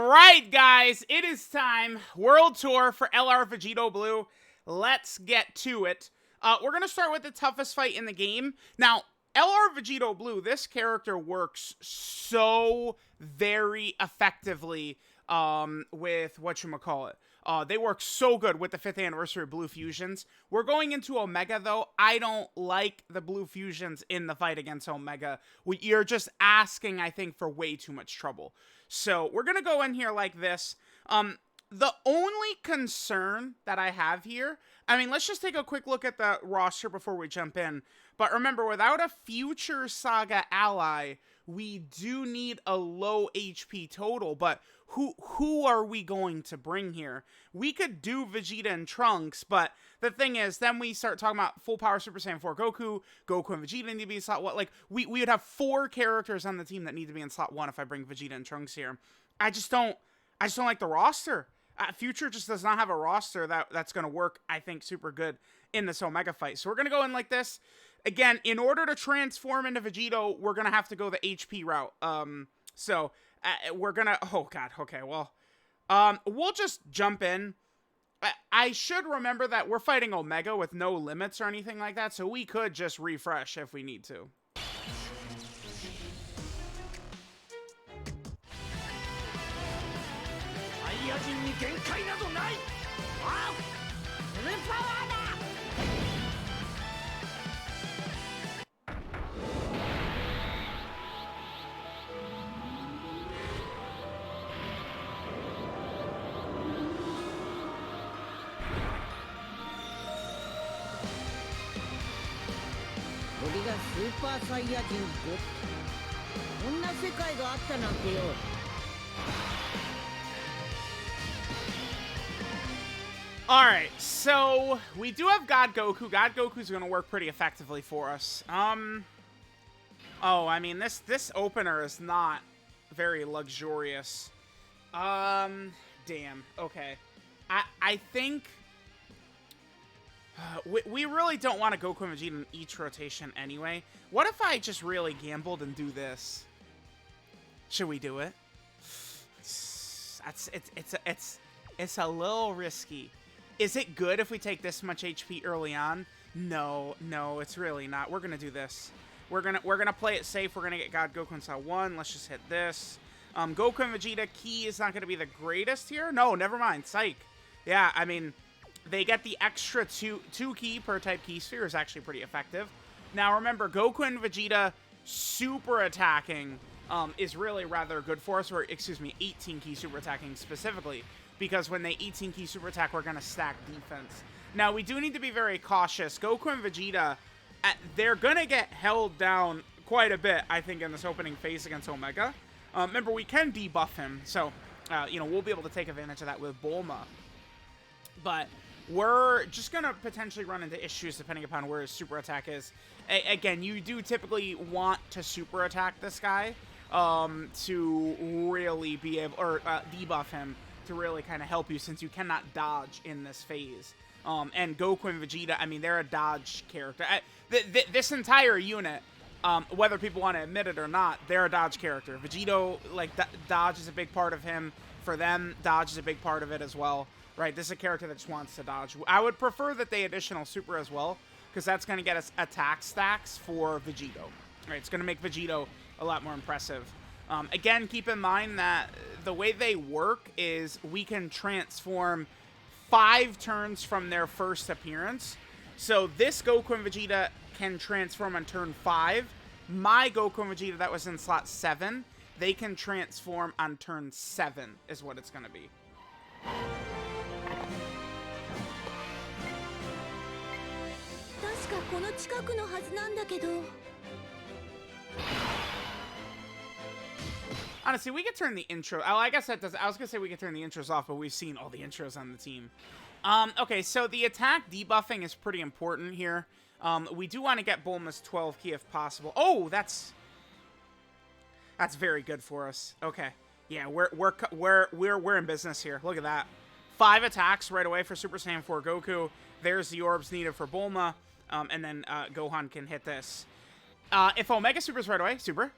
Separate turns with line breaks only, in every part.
Alright, guys, it is time. World Tour for LR Vegito Blue. Let's get to it. We're going to start with the toughest fight in the game. Now, LR Vegito Blue, this character works so very effectively with whatchamacallit. They work so good with the 5th anniversary of Blue Fusions. We're going into Omega, though. I don't like the Blue Fusions in the fight against Omega. You're just asking, I think, for way too much trouble. So we're going to go in here like this. The only concern that I have here, I mean, let's just take a quick look at the roster before we jump in. But remember, without a Future Saga ally, we do need a low HP total. But who are we going to bring here? We could do Vegeta and Trunks, but the thing is, then we start talking about full power Super Saiyan 4 Goku and Vegeta need to be in slot 1. Like, we would have 4 characters on the team that need to be in slot 1 if I bring Vegeta and Trunks here. I just don't like the roster. Future just does not have a roster that's going to work, I think, super good in this Omega fight. So we're going to go in like this. Again, in order to transform into Vegito, we're going to have to go the HP route. We're going to... Oh, God. Okay, well... we'll just jump in. I should remember that we're fighting Omega with no limits or anything like that, so we could just refresh if we need to. Alright, so we do have God Goku. God Goku's gonna work pretty effectively for us. Oh, I mean, this opener is not very luxurious. Damn. Okay. I think... we really don't want to Goku and Vegeta in each rotation anyway. What if I just really gambled and do this? Should we do it? It's a little risky. Is it good if we take this much HP early on? No, it's really not. We're gonna do this. We're gonna play it safe. We're gonna get God Goku in slot 1. Let's just hit this. Goku and Vegeta key is not gonna be the greatest here. No, never mind. Psych. Yeah, I mean, they get the extra two key per type key sphere is actually pretty effective. Now remember, Goku and Vegeta super attacking is really rather good for us, or excuse me, 18 key super attacking specifically, because when they 18 key super attack, we're gonna stack defense. Now we do need to be very cautious. Goku and Vegeta, they're gonna get held down quite a bit, I think, in this opening phase against Omega. Remember, we can debuff him, so you know, we'll be able to take advantage of that with Bulma. But we're just going to potentially run into issues depending upon where his super attack is. Again, you do typically want to super attack this guy to really be able, or debuff him to really kind of help you, since you cannot dodge in this phase. And Goku and Vegeta, I mean, they're a dodge character. This entire unit, whether people want to admit it or not, they're a dodge character. Vegito, like, dodge is a big part of him. For them, dodge is a big part of it as well. Right, this is a character that just wants to dodge. I would prefer that they additional super as well, because that's going to get us attack stacks for Vegito. Right, it's going to make Vegito a lot more impressive. Again, keep in mind that the way they work is we can transform 5 turns from their first appearance. So this Goku and Vegeta can transform on turn 5. My Goku and Vegeta that was in slot 7, they can transform on turn 7 is what it's going to be. Honestly, we could turn the intro... Oh, I guess that does... I was going to say we could turn the intros off, but we've seen all the intros on the team. Okay, so the attack debuffing is pretty important here. We do want to get Bulma's 12 key if possible. Oh, that's very good for us. Okay. Yeah, we're in business here. Look at that. 5 attacks right away for Super Saiyan 4 Goku. There's the orbs needed for Bulma. And then Gohan can hit this. If Omega Supers right away, super.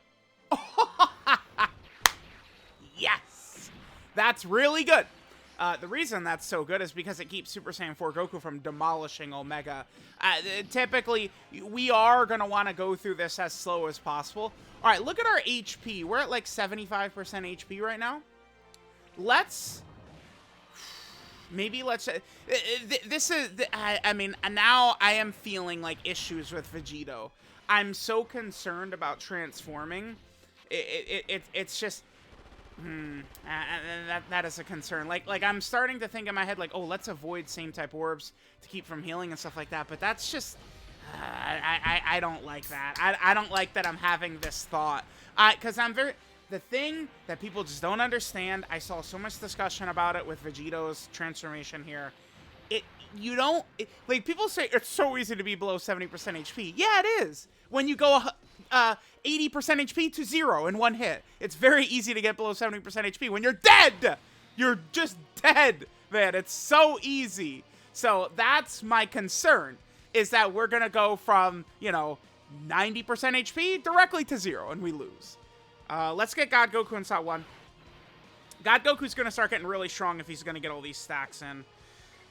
Yes! That's really good. The reason that's so good is because it keeps Super Saiyan 4 Goku from demolishing Omega. Typically, we are going to want to go through this as slow as possible. All right, look at our HP. We're at like 75% HP right now. Maybe let's... This is... I mean, now I am feeling like issues with Vegito. I'm so concerned about transforming. It's just... that is a concern. Like I'm starting to think in my head, like, oh, let's avoid same type orbs to keep from healing and stuff like that. But that's just, I don't like that. I don't like that I'm having this thought. Because the thing that people just don't understand, I saw so much discussion about it with Vegito's transformation here. Like people say it's so easy to be below 70% HP. Yeah, it is. When you go 80% HP to 0 in one hit. It's very easy to get below 70% HP when you're dead. You're just dead, man. It's so easy. So that's my concern, is that we're going to go from, 90% HP directly to 0 and we lose. Let's get God Goku in slot 1. God Goku's going to start getting really strong if he's going to get all these stacks in.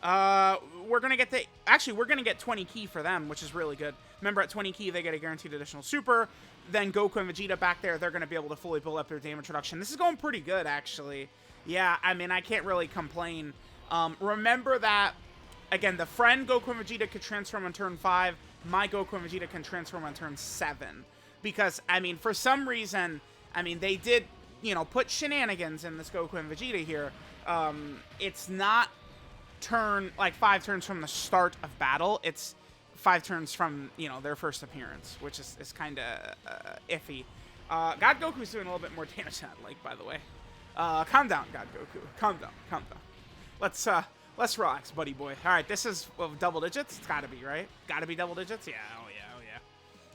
We're going to get we're going to get 20 ki for them, which is really good. Remember, at 20 ki, they get a guaranteed additional super. Then Goku and Vegeta back there, they're going to be able to fully build up their damage reduction. This is going pretty good, actually. Yeah, I mean, I can't really complain. Remember that, again, the friend Goku and Vegeta could transform on turn 5. My Goku and Vegeta can transform on turn 7. Because, I mean, for some reason, I mean, they did, put shenanigans in this Goku and Vegeta here. It's not 5 turns from the start of battle. It's 5 turns from, their first appearance, which is kind of iffy. God Goku's doing a little bit more damage than I'd like, by the way. Calm down, God Goku. Calm down. Let's relax, buddy boy. All right, this is double digits. It's got to be, right? Got to be double digits? Yeah, oh yeah.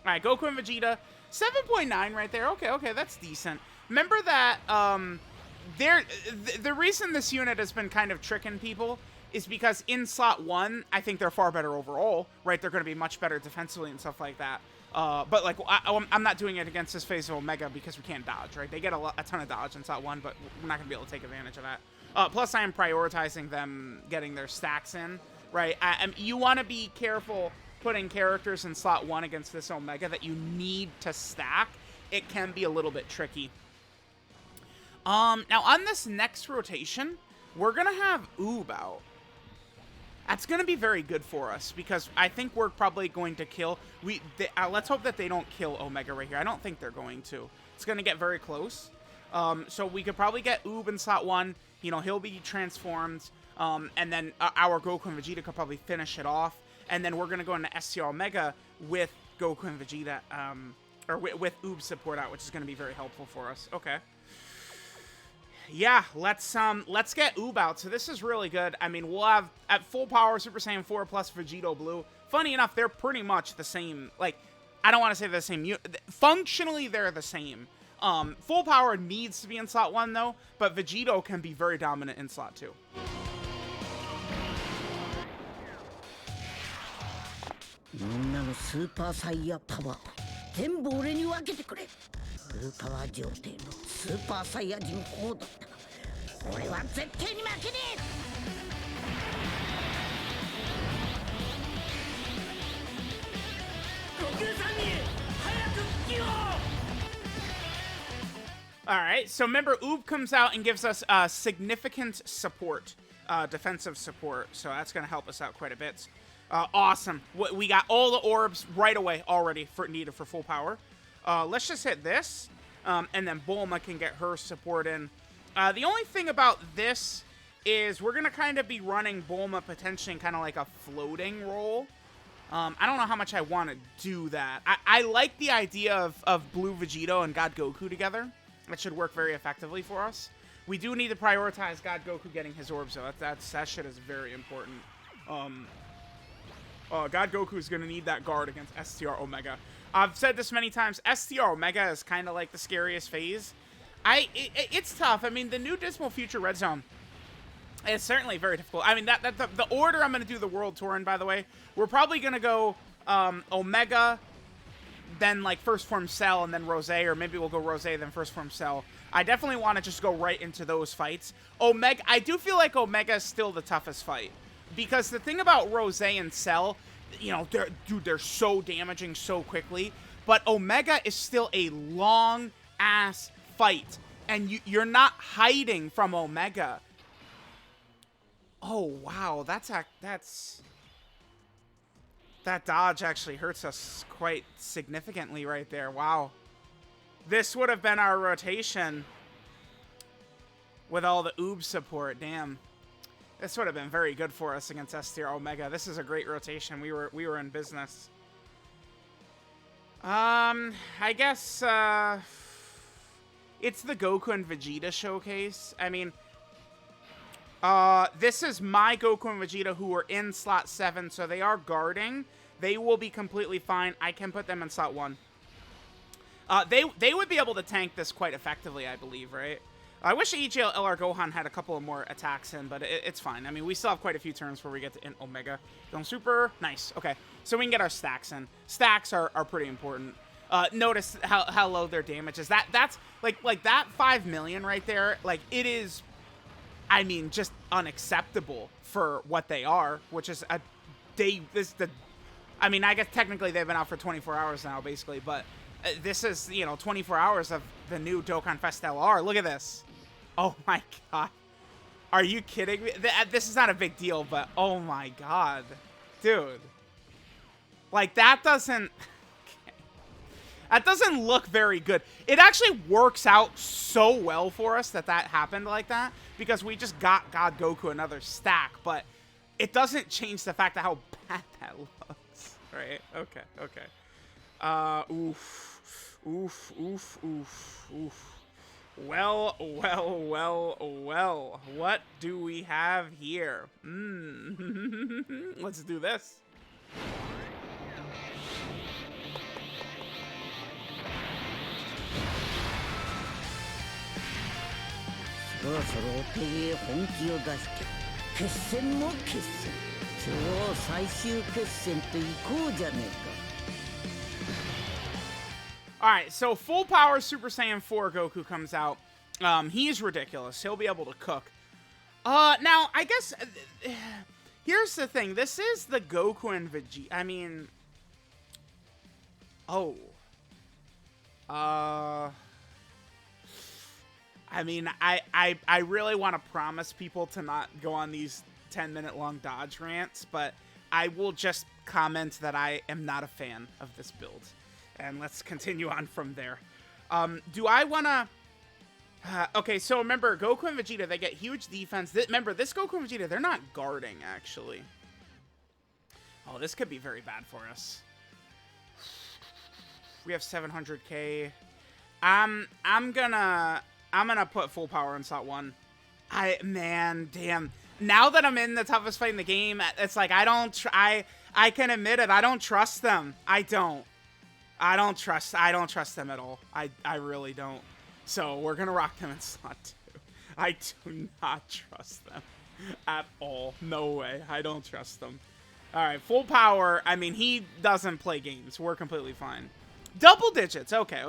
All right, Goku and Vegeta. 7.9 right there. Okay, that's decent. Remember that the reason this unit has been kind of tricking people is because in slot 1, I think they're far better overall, right? They're going to be much better defensively and stuff like that. But, like, I'm not doing it against this phase of Omega because we can't dodge, right? They get a ton of dodge in slot 1, but we're not going to be able to take advantage of that. Plus, I am prioritizing them getting their stacks in, right? You want to be careful putting characters in slot 1 against this Omega that you need to stack. It can be a little bit tricky. Now, on this next rotation, we're going to have Oob out. That's going to be very good for us because I think we're probably going to kill... let's hope that they don't kill Omega right here. I don't think they're going to. It's going to get very close. So we could probably get Oob in slot 1. He'll be transformed. And then our Goku and Vegeta could probably finish it off. And then we're going to go into STR Omega with Goku and Vegeta, or with Oob support out, which is going to be very helpful for us. Okay. Yeah, let's get Oob out. So this is really good. I mean, we'll have at full power Super Saiyan 4 plus Vegito Blue. Funny enough, they're pretty much the same. Like, I don't want to say they're the same. Functionally, they're the same. Full power needs to be in slot 1 though, but Vegito can be very dominant in slot 2. Alright, so remember, Oob comes out and gives us significant support, defensive support, so that's going to help us out quite a bit. Awesome. We got all the orbs right away already needed for full power. Let's just hit this, and then Bulma can get her support in. The only thing about this is we're going to kind of be running Bulma potentially in kind of like a floating role. I don't know how much I want to do that. I like the idea of Blue Vegito and God Goku together. That should work very effectively for us. We do need to prioritize God Goku getting his orbs, though. That shit is very important. God Goku is going to need that guard against STR Omega. I've said this many times. STR Omega is kind of like the scariest phase. It's tough. I mean, the new Dismal Future Red Zone is certainly very difficult. I mean, the order I'm going to do the world tour in, by the way, we're probably going to go Omega, then like First Form Cell, and then Rosé, or maybe we'll go Rosé, then First Form Cell. I definitely want to just go right into those fights. Omega, I do feel like Omega is still the toughest fight. Because the thing about Rose and Cell, you know, they're so damaging so quickly. But Omega is still a long-ass fight. And you're not hiding from Omega. Oh, wow. That dodge actually hurts us quite significantly right there. Wow. This would have been our rotation with all the oob support. Damn. This would have been very good for us against S tier Omega. This is a great rotation. We were in business. I guess it's the Goku and Vegeta showcase. I mean, this is my Goku and Vegeta who are in slot 7, so they are guarding. They will be completely fine. I can put them in slot 1. They would be able to tank this quite effectively, I believe, right? I wish AGL LR Gohan had a couple of more attacks in, but it's fine. I mean, we still have quite a few turns before we get to in Omega. Don't super. Nice. Okay. So we can get our stacks in. Stacks are pretty important. Notice how low their damage is. That's like that 5 million right there. Like, it is, I mean, just unacceptable for what they are, which is I mean, I guess technically they've been out for 24 hours now, basically, but this is, you know, 24 hours of the new Dokkan Fest LR. Look at this. Oh my god. Are you kidding me? This is not a big deal, but oh my god. Dude. Like, that doesn't... Okay. That doesn't look very good. It actually works out so well for us that happened like that, because we just got God Goku another stack, but it doesn't change the fact of how bad that looks. Right? Okay. Oof. Well. What do we have here? Let's do this. Alright, so full power Super Saiyan 4 Goku comes out. He's ridiculous. He'll be able to cook. Now, I guess... here's the thing. This is the Goku and Vegeta. I mean... Oh. I mean, I really want to promise people to not go on these 10-minute long dodge rants, but I will just comment that I am not a fan of this build. And let's continue on from there. Do I want to... okay, so remember, Goku and Vegeta, they get huge defense. Remember, this Goku and Vegeta, they're not guarding, actually. Oh, this could be very bad for us. We have 700k. I'm gonna put full power in slot 1. Man, damn. Now that I'm in the toughest fight in the game, it's like I can admit it. I don't trust them. I don't trust them at all. I really don't. So we're gonna rock them in slot 2. I do not trust them at all. No way. I don't trust them. All right, full power. I mean, he doesn't play games. We're completely fine. Double digits. Okay.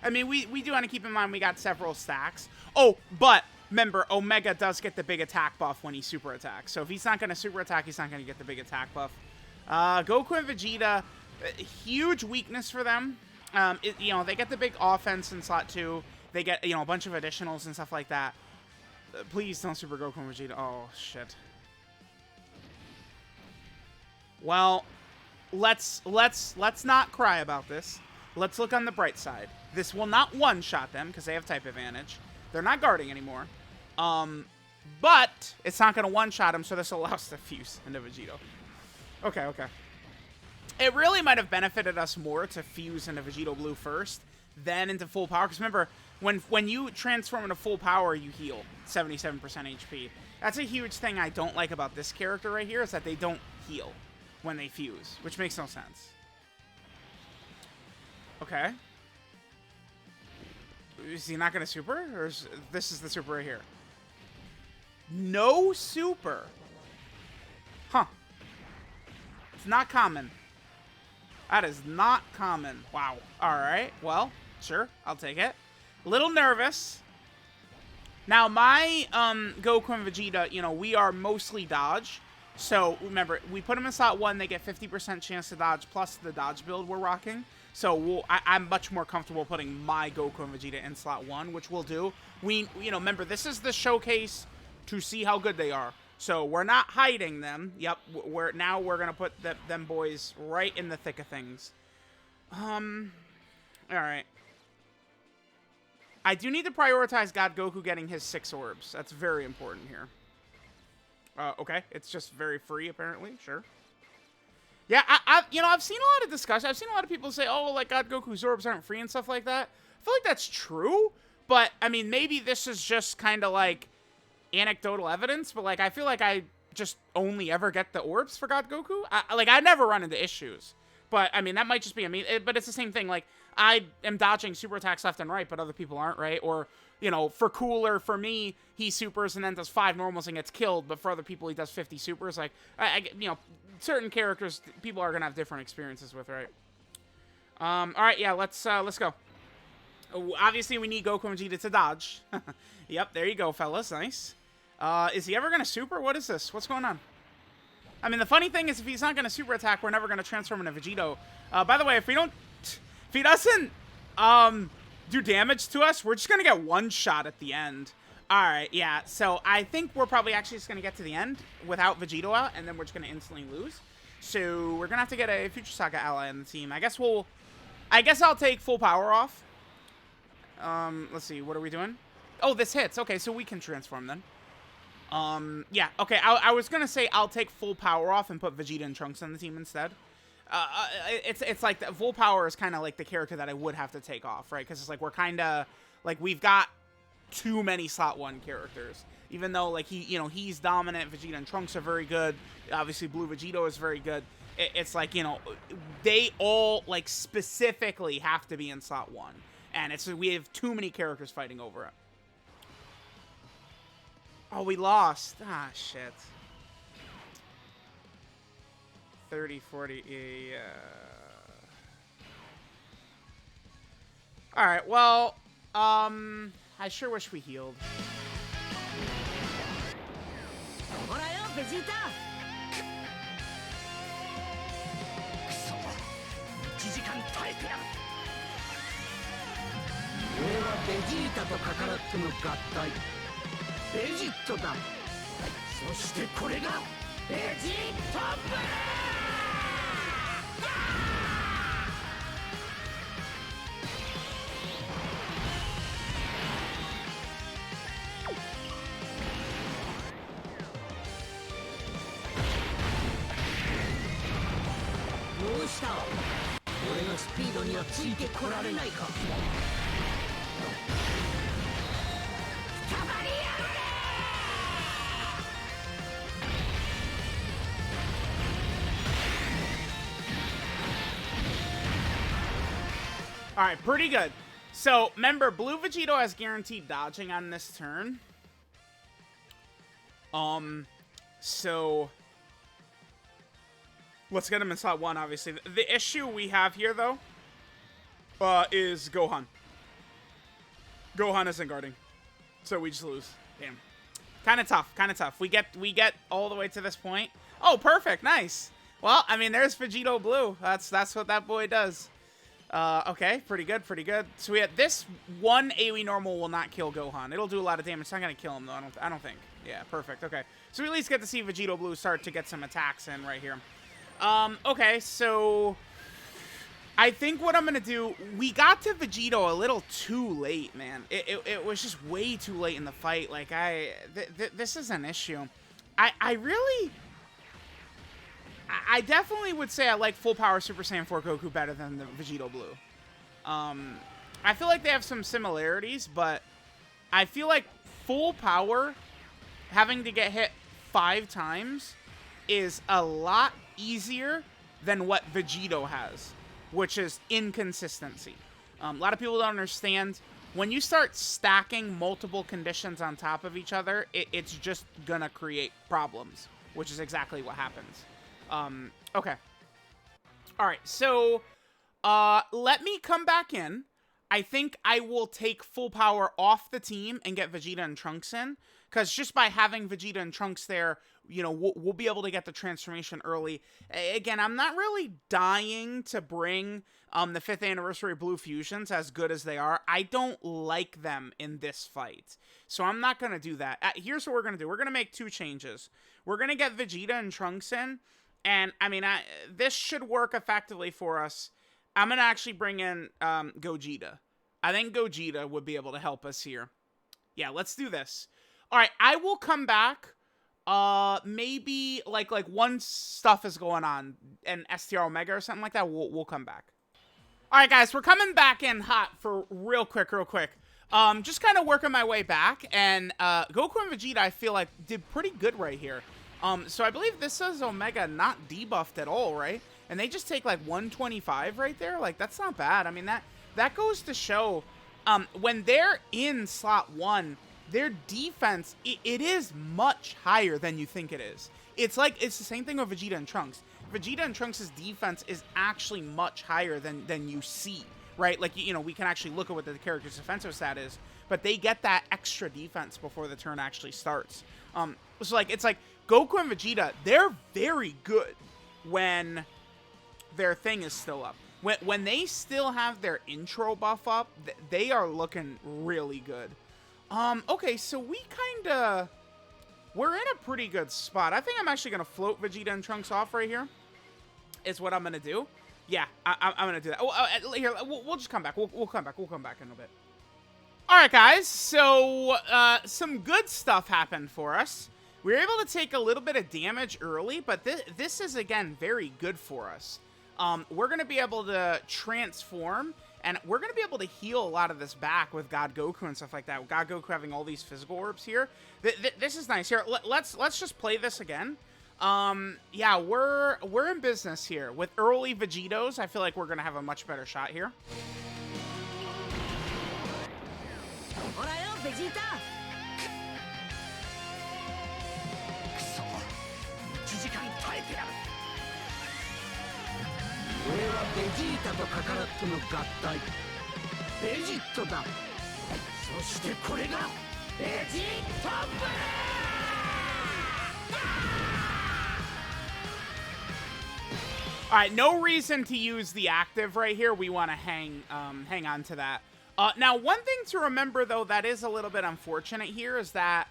I mean, we do want to keep in mind we got several stacks. Oh, but remember, Omega does get the big attack buff when he super attacks. So if he's not going to super attack, he's not going to get the big attack buff. Goku and Vegeta, huge weakness for them. You know, they get the big offense in slot 2. They get, you know, a bunch of additionals and stuff like that. Please don't super Goku and Vegeta. Oh, shit. Well, let's not cry about this. Let's look on the bright side. This will not one-shot them because they have type advantage. They're not guarding anymore. But it's not going to one-shot them, so this will allow us to fuse into Vegito. Okay. It really might have benefited us more to fuse into Vegito Blue first, then into full power. Because remember, when you transform into full power, you heal 77% HP. That's a huge thing I don't like about this character right here, is that they don't heal when they fuse, which makes no sense. Okay. Is he not going to super? Or is this the super right here? No super. Huh. It's not common. That is not common. Wow. All right. Well, sure. I'll take it. A little nervous. Now, my Goku and Vegeta, you know, we are mostly dodge. So, remember, we put them in slot 1, they get 50% chance to dodge, plus the dodge build we're rocking. So, I'm much more comfortable putting my Goku and Vegeta in slot 1, which we'll do. You know, remember, this is the showcase to see how good they are. So, we're not hiding them. Yep, now we're going to put them boys right in the thick of things. Alright. I do need to prioritize God Goku getting his 6 orbs. That's very important here. Okay, it's just very free, apparently. Sure. Yeah, you know, I've seen a lot of discussion. I've seen a lot of people say, oh, like, God Goku's orbs aren't free and stuff like that. I feel like that's true, but, I mean, maybe this is just kind of, like, anecdotal evidence, but, like, I feel like I just only ever get the orbs for God Goku. I never run into issues, but, I mean, that might just be, but it's the same thing, like, I am dodging super attacks left and right, but other people aren't, right? Or, you know, for Cooler, for me, he supers and then does 5 normals and gets killed, but for other people, he does 50 supers. Like, you know, certain characters, people are going to have different experiences with, right? All right, yeah, let's go. Obviously, we need Goku and Vegeta to dodge. Yep, there you go, fellas. Nice. Is he ever going to super? What is this? What's going on? I mean, the funny thing is, if he's not going to super attack, we're never going to transform into Vegito. By the way, if he doesn't do damage to us, we're just going to get one shot at the end. All right, yeah. So I think we're probably actually just going to get to the end without Vegito out, and then we're just going to instantly lose. So we're going to have to get a Future Saga ally on the team. I guess I'll take full power off. Let's see. What are we doing? Oh, this hits. Okay, so we can transform then. Yeah. Okay, I was going to say I'll take full power off and put Vegeta and Trunks on the team instead. It's like the full power is kind of like the character that I would have to take off, right? Because it's like we're kind of like we've got too many slot 1 characters. Even though like he's dominant, Vegeta and Trunks are very good. Obviously, Blue Vegito is very good. It's like, you know, they all like specifically have to be in slot 1, and we have too many characters fighting over it. Oh, we lost. Ah, shit. 30, 40, yeah. Alright, well, I sure wish we healed. All right, pretty good. So, remember, Blue Vegito has guaranteed dodging on this turn. So let's get him in slot 1, obviously. The issue we have here, though, is Gohan. Gohan isn't guarding. So we just lose. Damn. Kind of tough. We get all the way to this point. Oh, perfect. Nice. Well, I mean, there's Vegito Blue. That's what that boy does. Okay, pretty good. So we had this one AoE normal will not kill Gohan. It'll do a lot of damage. It's not gonna kill him though. I don't think. Yeah, perfect. Okay, so we at least get to see Vegito Blue start to get some attacks in right here. Okay, so I think what I'm gonna do. We got to Vegito a little too late, man. It was just way too late in the fight. Like this is an issue. I definitely would say I like Full Power Super Saiyan 4 Goku better than the Vegito Blue. I feel like they have some similarities, but I feel like Full Power, having to get hit 5 times, is a lot easier than what Vegito has, which is inconsistency. A lot of people don't understand. When you start stacking multiple conditions on top of each other, it's just gonna create problems, which is exactly what happens. Okay. All right, so let me come back in. I think I will take full power off the team and get Vegeta and Trunks in. Because just by having Vegeta and Trunks there, you know, we'll be able to get the transformation early. Again, I'm not really dying to bring the 5th anniversary Blue Fusions, as good as they are. I don't like them in this fight. So I'm not going to do that. Here's what we're going to do. We're going to make 2 changes. We're going to get Vegeta and Trunks in. And, I mean, this should work effectively for us. I'm going to actually bring in Gogeta. I think Gogeta would be able to help us here. Yeah, let's do this. All right, I will come back. Maybe like once stuff is going on, and STR Omega or something like that, we'll come back. All right, guys, we're coming back in hot for real quick. Just kind of working my way back, and Goku and Vegeta, I feel like, did pretty good right here. So I believe this says Omega not debuffed at all, right? And they just take like 125 right there. Like, that's not bad. I mean, that goes to show when they're in slot 1, their defense, it is much higher than you think it is. It's the same thing with Vegeta and Trunks. Vegeta and Trunks' defense is actually much higher than you see, right? Like, you know, we can actually look at what the character's defensive stat is, but they get that extra defense before the turn actually starts. So, like, it's like Goku and Vegeta, they're very good when their thing is still up. When they still have their intro buff up, they are looking really good. Okay, so we're in a pretty good spot. I think I'm actually going to float Vegeta and Trunks off right here, is what I'm going to do. Yeah, I'm going to do that. Oh, here, we'll just come back. We'll come back. We'll come back in a bit. All right, guys, so some good stuff happened for us. We were able to take a little bit of damage early, but this is, again, very good for us. We're going to be able to transform, and we're going to be able to heal a lot of this back with God Goku and stuff like that. With God Goku having all these physical orbs here. This is nice. Here, let's just play this again. Yeah, we're in business here. With early Vegitos, I feel like we're going to have a much better shot here. Vegeta. 俺はベジータとカカロットの合体ベジットだそしてこれがベジットブレー Alright, no reason to use the active right here. We want to hang on to that. Now, one thing to remember, though, that is a little bit unfortunate here is that,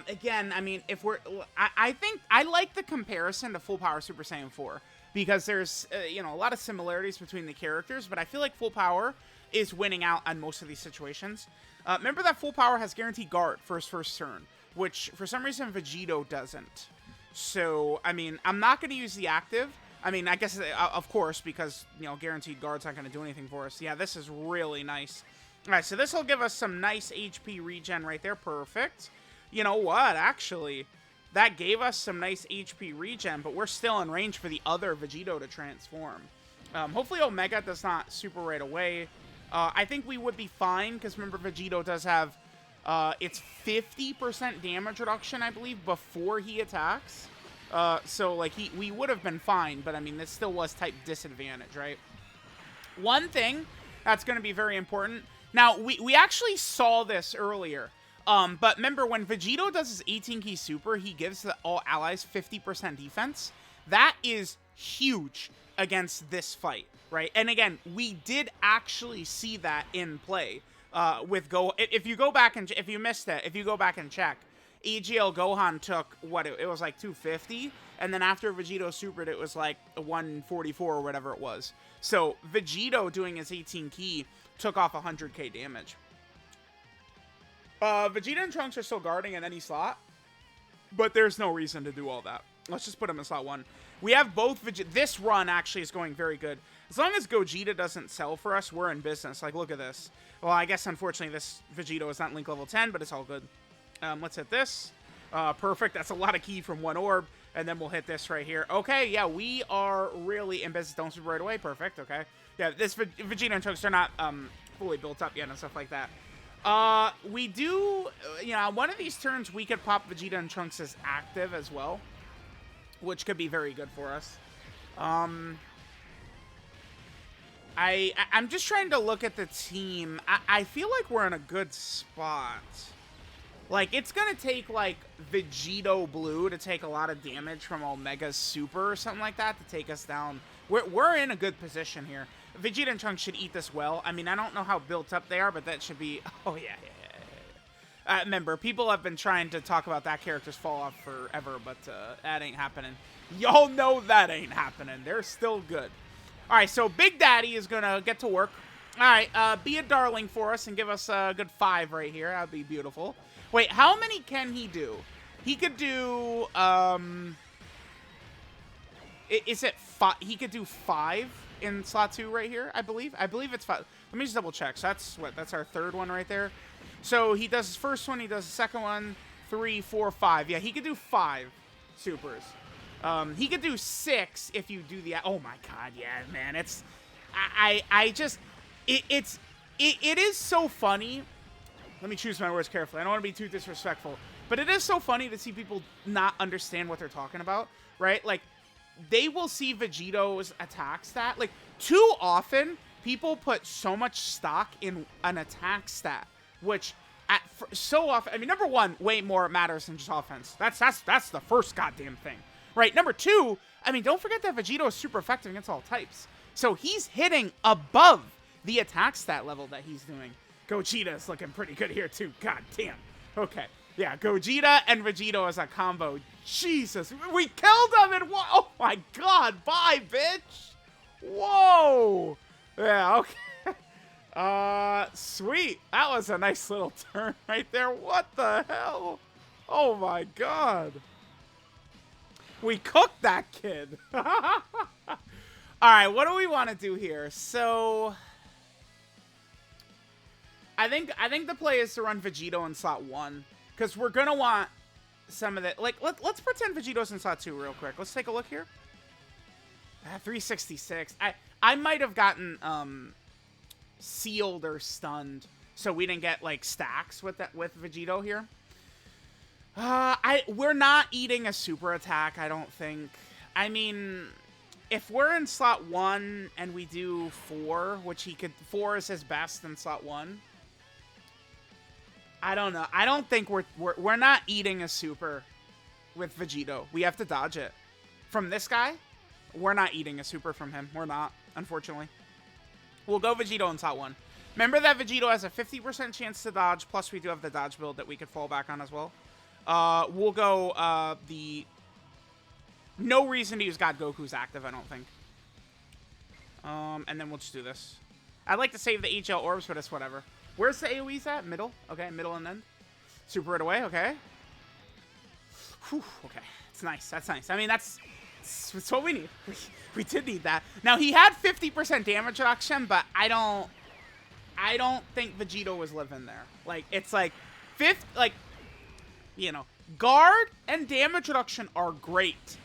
again, I mean, if we're... I think I like the comparison to Full Power Super Saiyan 4. Because there's, you know, a lot of similarities between the characters, but I feel like Full Power is winning out on most of these situations. Remember that Full Power has guaranteed guard for his first turn, which for some reason Vegito doesn't. So, I mean, I'm not going to use the active. I mean, I guess, of course, because, you know, guaranteed guard's not going to do anything for us. Yeah, this is really nice. All right, so this will give us some nice HP regen right there. Perfect. You know what, actually... That gave us some nice HP regen, but we're still in range for the other Vegito to transform. Hopefully Omega does not super right away. I think we would be fine, because remember Vegito does have its 50% damage reduction, I believe, before he attacks. So, like, we would have been fine, but, I mean, this still was type disadvantage, right? One thing that's going to be very important. Now, we actually saw this earlier. But remember, when Vegito does his 18-key super, he gives all allies 50% defense. That is huge against this fight, right? And again, we did actually see that in play with Go. If you go back and if you missed it, if you go back and check, AGL Gohan took what it was like 250, and then after Vegito supered, it was like 144 or whatever it was. So Vegito doing his 18-key took off 100k damage. Vegeta and Trunks are still guarding in any slot, but there's no reason to do all that. Let's just put them in slot 1. We have both Vegeta. This run actually is going very good. As long as Gogeta doesn't sell for us, we're in business. Like, look at this. Well, I guess, unfortunately, this Vegito is not link level 10, but it's all good. Let's hit this. Perfect. That's a lot of ki from one orb, and then we'll hit this right here. Okay, yeah, we are really in business. Don't super right away. Perfect, okay. Yeah, this Vegeta and Trunks are not fully built up yet and stuff like that. We do, you know, one of these turns we could pop Vegeta and Trunks as active as well, which could be very good for us. I'm just trying to look at the team. I feel like we're in a good spot. Like, it's gonna take, like, Vegito Blue to take a lot of damage from Omega's Super or something like that to take us down. We're in a good position here. Vegeta and Trunks should eat this well. I mean, I don't know how built up they are, but that should be... Oh, yeah. Remember, people have been trying to talk about that character's fall off forever, but that ain't happening. Y'all know that ain't happening. They're still good. All right, so Big Daddy is going to get to work. All right, be a darling for us and give us a good 5 right here. That would be beautiful. Wait, how many can he do? He could do, is it 5? He could do 5 in slot 2 right here, I believe. I believe it's 5. Let me just double check. So that's what? That's our third one right there. So he does his first one, he does the second one, 3, 4, 5. Yeah, he could do 5 supers. He could do 6 if you do the... Oh my god, yeah, man. It's... I just... It is so funny. Let me choose my words carefully. I don't want to be too disrespectful. But it is so funny to see people not understand what they're talking about, right? Like, they will see Vegito's attack stat. Like, too often, people put so much stock in an attack stat, which so often... I mean, number one, way more matters than just offense. That's the first goddamn thing. Right, number 2, I mean, don't forget that Vegito is super effective against all types. So he's hitting above the attack stat level that he's doing. Gogeta's looking pretty good here, too. God damn. Okay. Yeah, Gogeta and Vegito as a combo. Jesus. We killed him in one. Oh, my God. Bye, bitch. Whoa. Yeah, okay. Sweet. That was a nice little turn right there. What the hell? Oh, my God. We cooked that kid. All right, what do we want to do here? So, I think the play is to run Vegito in slot 1 because we're gonna want some of that. Like, let's pretend Vegito's in slot 2 real quick. Let's take a look here. 366. I might have gotten sealed or stunned, so we didn't get like stacks with Vegito here. We're not eating a super attack, I don't think. I mean, if we're in slot 1 and we do 4, which 4 is his best in slot 1. I don't know. I don't think we're not eating a super with Vegito. We have to dodge it. From this guy, we're not eating a super from him. We're not, unfortunately. We'll go Vegito in slot 1. Remember that Vegito has a 50% chance to dodge, plus we do have the dodge build that we could fall back on as well. We'll go, no reason to use God Goku's active, I don't think. And then we'll just do this. I'd like to save the HL orbs, but it's whatever. Where's the AoEs at? Middle? Okay, middle and end. Super it away, okay. Whew, okay. It's nice, that's nice. I mean, that's what we need. We did need that. Now, he had 50% damage reduction, but I don't think Vegito was living there. Like, it's like, you know, guard and damage reduction are great.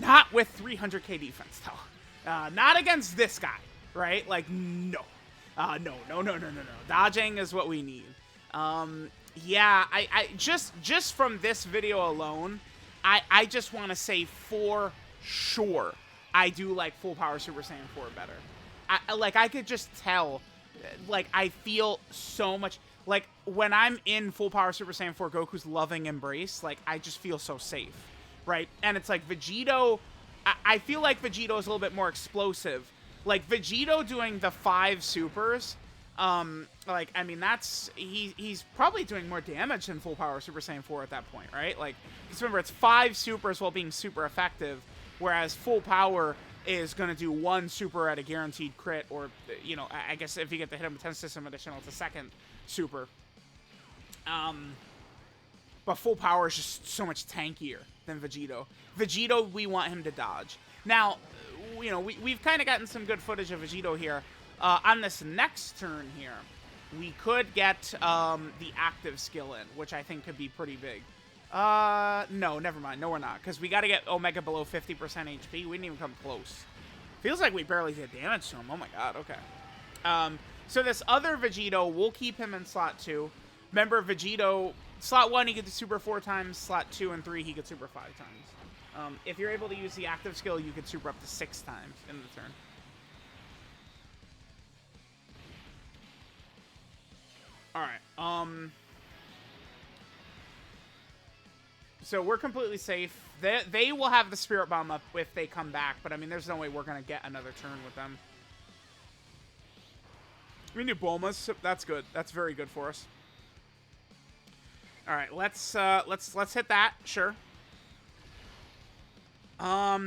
Not with 300k defense, though. Not against this guy, right? Like, no. No. Dodging is what we need. Yeah, I just from this video alone, I just want to say for sure I do like full power Super Saiyan 4 better. I could just tell, like, I feel so much... Like, when I'm in full power Super Saiyan 4 Goku's loving embrace, like, I just feel so safe, right? And it's like Vegito, I feel like Vegito is a little bit more explosive. Like, Vegito doing the 5 supers, like, I mean, he's probably doing more damage than full power Super Saiyan 4 at that point, right? Like, because remember, it's 5 supers while being super effective, whereas full power is going to do 1 super at a guaranteed crit, or, you know, I guess if you get the hit him with 10 system additional, it's a second super. But full power is just so much tankier than Vegito. Vegito, we want him to dodge. Now, you know, we've kind of gotten some good footage of Vegito here. On this next turn here, we could get the active skill in, which I think could be pretty big. No, never mind. No, we're not. Because we got to get Omega below 50% HP. We didn't even come close. Feels like we barely did damage to him. Oh my god, okay. So this other Vegito, we'll keep him in slot 2. Remember, Vegito, slot 1, he could super 4 times. Slot 2 and 3, he could super 5 times. If you're able to use the active skill, you could super up to 6 times in the turn. Alright, so we're completely safe. They will have the Spirit Bomb up if they come back, but I mean, there's no way we're gonna get another turn with them. We need Bulmas. That's good. That's very good for us. All right, let's hit that. Sure.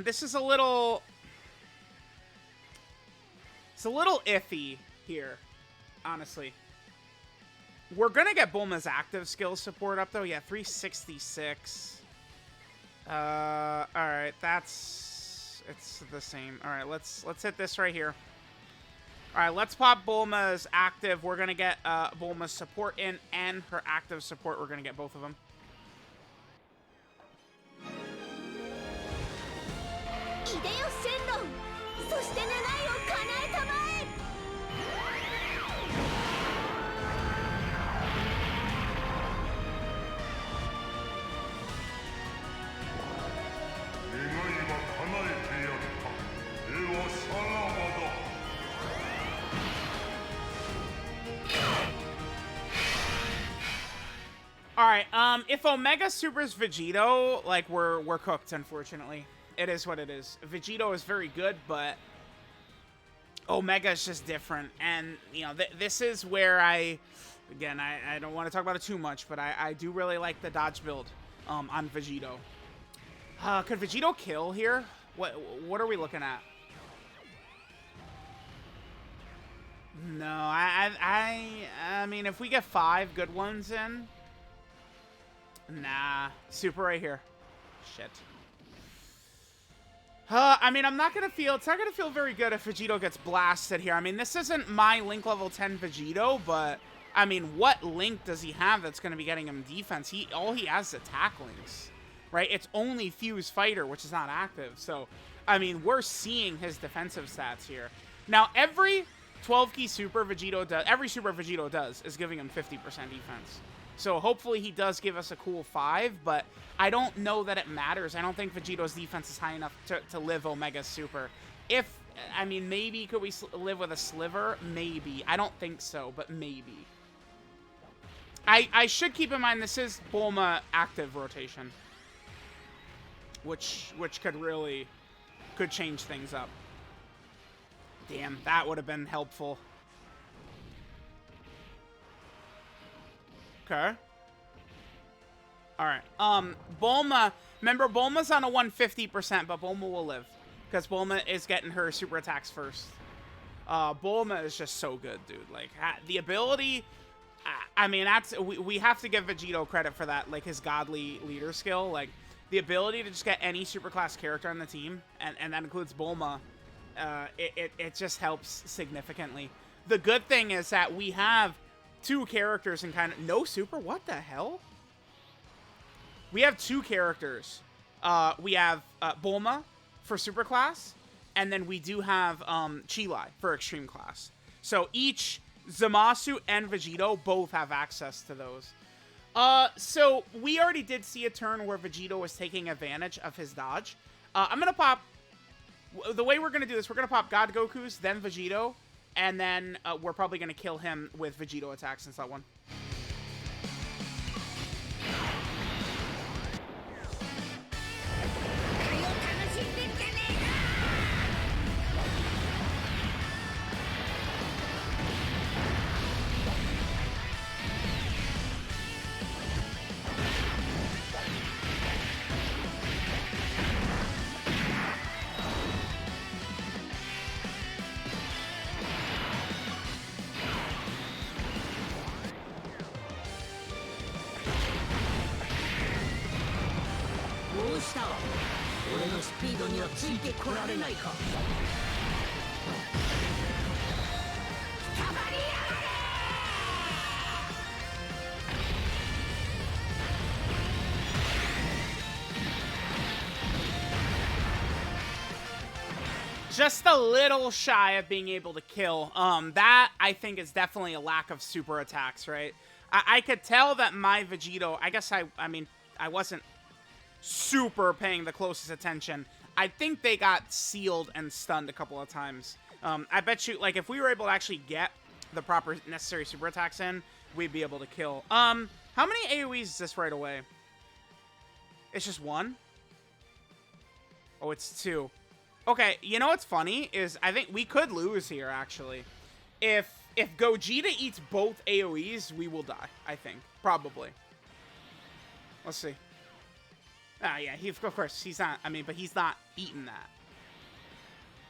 This is a little. It's a little iffy here, honestly. We're gonna get Bulma's active skill support up though. Yeah, 366. All right, it's the same. All right, let's hit this right here. All right, let's pop Bulma's active. We're gonna get Bulma's support in and her active support. We're gonna get both of them. Alright, if Omega supers Vegito, like, we're cooked, unfortunately. It is what it is. Vegito is very good, but Omega is just different. And, you know, this is where I don't want to talk about it too much, but I do really like the dodge build on Vegito. Could Vegito kill here? What are we looking at? No, I mean, if we get 5 good ones in... Nah. Super right here. Shit. I mean, it's not gonna feel very good if Vegito gets blasted here. I mean, this isn't my Link level 10 Vegito, but, I mean, what Link does he have that's gonna be getting him defense? All he has is attack links, right? It's only Fuse Fighter, which is not active. So, I mean, we're seeing his defensive stats here. Now, every 12-key Super Vegito does is giving him 50% defense. So hopefully he does give us a cool 5, but I don't know that it matters. I don't think Vegito's defense is high enough to live Omega Super. I mean, maybe could we live with a Sliver? Maybe. I don't think so, but maybe. I should keep in mind this is Bulma active rotation, which could change things up. Damn, that would have been helpful. Okay. Alright. Bulma. Remember, Bulma's on a 150%, but Bulma will live. Because Bulma is getting her super attacks first. Bulma is just so good, dude. Like, the ability... I mean, we have to give Vegito credit for that, like, his godly leader skill. Like, the ability to just get any superclass character on the team, and that includes Bulma, it just helps significantly. The good thing is that we have... 2 characters and kind of no super. What the hell? We have 2 characters. We have Bulma for super class, and then we do have Chilai for extreme class. So each Zamasu and Vegito both have access to those. So we already did see a turn where Vegito was taking advantage of his dodge. I'm gonna pop. The way we're gonna do this, we're gonna pop God Goku's, then Vegito. And then we're probably going to kill him with Vegito attacks since that one. Just a little shy of being able to kill. That, I think, is definitely a lack of super attacks, right? I could tell that my Vegito... I guess I mean, I wasn't super paying the closest attention. I think they got sealed and stunned a couple of times. I bet you, like, if we were able to actually get the proper necessary super attacks in, we'd be able to kill. How many AoEs is this right away? It's just one? Oh, it's two. Okay, you know what's funny is I think we could lose here, actually. If Gogeta eats both AoEs, we will die, I think. Probably. Let's see. Ah, yeah, of course, he's not, I mean, but he's not eating that.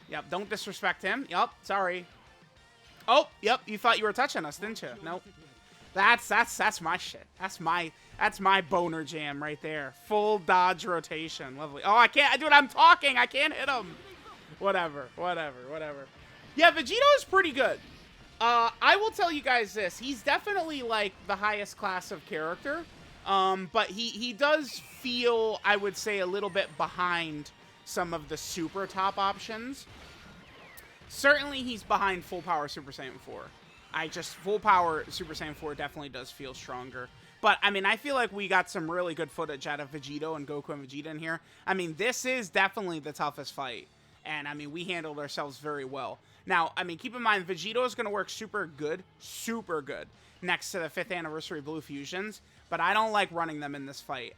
Yep, don't disrespect him. Yep, sorry. Oh, yep, you thought you were touching us, didn't you? Nope. That's my shit. That's my boner jam right there. Full dodge rotation. Lovely. Oh, I can't, dude, I'm talking. I can't hit him. Whatever. Yeah, Vegito is pretty good. I will tell you guys this. He's definitely, like, the highest class of character. But he does feel, I would say, a little bit behind some of the super top options. Certainly, he's behind full power Super Saiyan 4. Full power Super Saiyan 4 definitely does feel stronger. But, I mean, I feel like we got some really good footage out of Vegito and Goku and Vegeta in here. I mean, this is definitely the toughest fight. And, I mean, we handled ourselves very well. Now, I mean, keep in mind, Vegito is going to work super good, next to the 5th anniversary Blue Fusions. But I don't like running them in this fight.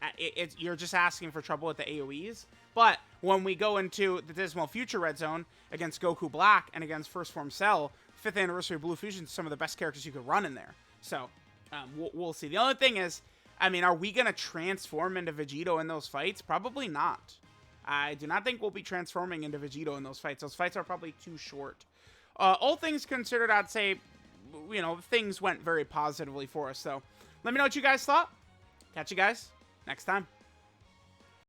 You're just asking for trouble with the AoEs. But when we go into the Dismal Future Red Zone against Goku Black and against First Form Cell, 5th anniversary Blue Fusion is some of the best characters you could run in there. So, we'll see. The only thing is, I mean, are we going to transform into Vegito in those fights? Probably not. I do not think we'll be transforming into Vegito in those fights. Those fights are probably too short. All things considered, I'd say, you know, things went very positively for us. So, let me know what you guys thought. Catch you guys next time.